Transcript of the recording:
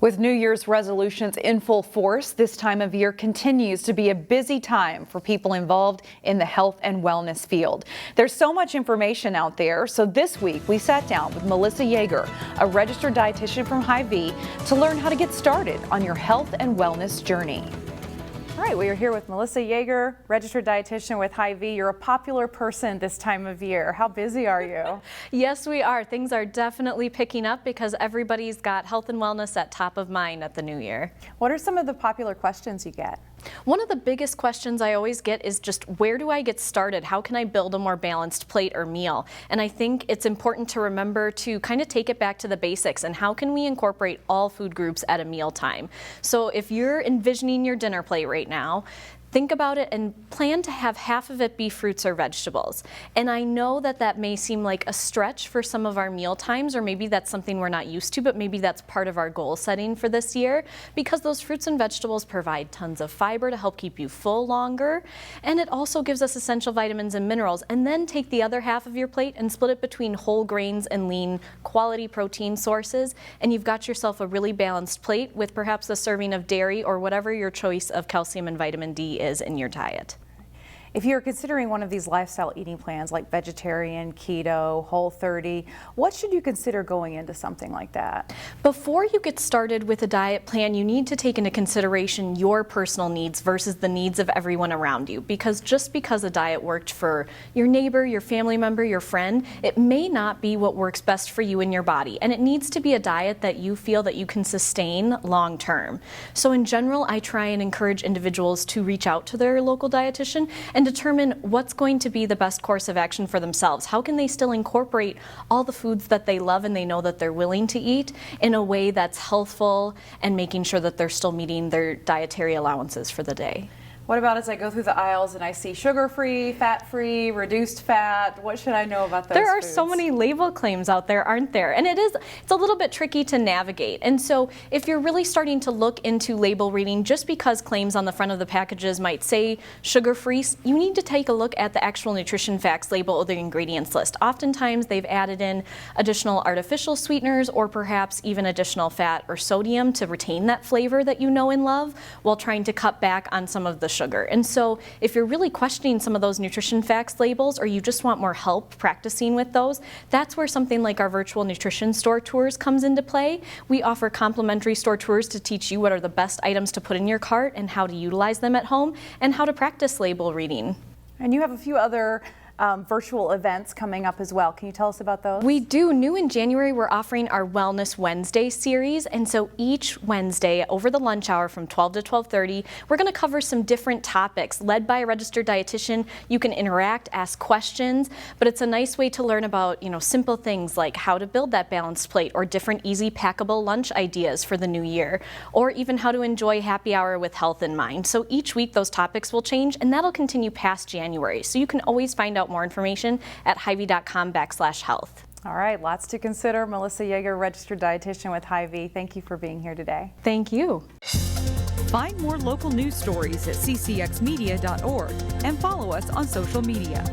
With New Year's resolutions in full force, this time of year continues to be a busy time for people involved in the health and wellness field. There's so much information out there, so this week we sat down with Melissa Jaeger, a registered dietitian from Hy-Vee, to learn how to get started on your health and wellness journey. All right, we are here with Melissa Jaeger, registered dietitian with Hy-Vee. You're a popular person this time of year. How busy are you? Yes, we are. Things are definitely picking up because everybody's got health and wellness at top of mind at the new year. What are some of the popular questions you get? One of the biggest questions I always get is just, where do I get started? How can I build a more balanced plate or meal? And I think it's important to remember to kind of take it back to the basics and how can we incorporate all food groups at a mealtime. So if you're envisioning your dinner plate right now, think about it and plan to have half of it be fruits or vegetables. And I know that that may seem like a stretch for some of our meal times, or maybe that's something we're not used to, but maybe that's part of our goal setting for this year, because those fruits and vegetables provide tons of fiber to help keep you full longer. And it also gives us essential vitamins and minerals. And then take the other half of your plate and split it between whole grains and lean quality protein sources. And you've got yourself a really balanced plate with perhaps a serving of dairy or whatever your choice of calcium and vitamin D is in your diet. If you're considering one of these lifestyle eating plans like vegetarian, keto, Whole30, what should you consider going into something like that? Before you get started with a diet plan, you need to take into consideration your personal needs versus the needs of everyone around you. Because just because a diet worked for your neighbor, your family member, your friend, it may not be what works best for you and your body. And it needs to be a diet that you feel that you can sustain long term. So in general, I try and encourage individuals to reach out to their local dietitian and determine what's going to be the best course of action for themselves. How can they still incorporate all the foods that they love and they know that they're willing to eat in a way that's healthful and making sure that they're still meeting their dietary allowances for the day. What about as I go through the aisles and I see sugar-free, fat-free, reduced fat? What should I know about those There are foods? so many label claims out there, aren't there? And it's a little bit tricky to navigate. And so if you're really starting to look into label reading, just because claims on the front of the packages might say sugar-free, you need to take a look at the actual nutrition facts label or the ingredients list. Oftentimes they've added in additional artificial sweeteners or perhaps even additional fat or sodium to retain that flavor that you know and love while trying to cut back on some of the sugar. And so if you're really questioning some of those nutrition facts labels or you just want more help practicing with those, that's where something like our virtual nutrition store tours comes into play. We offer complimentary store tours to teach you what are the best items to put in your cart and how to utilize them at home and how to practice label reading. And you have a few other virtual events coming up as well. Can you tell us about those? We do. New in January, we're offering our Wellness Wednesday series. And so each Wednesday over the lunch hour from 12 to 12:30, we're going to cover some different topics led by a registered dietitian. You can interact, ask questions, but it's a nice way to learn about, simple things like how to build that balanced plate or different easy packable lunch ideas for the new year, or even how to enjoy happy hour with health in mind. So each week those topics will change and that'll continue past January. So you can always find out more information at Hy-Vee.com/health. All right, lots to consider. Melissa Jaeger, registered dietitian with Hy-Vee. Thank you for being here today. Thank you. Find more local news stories at ccxmedia.org and follow us on social media.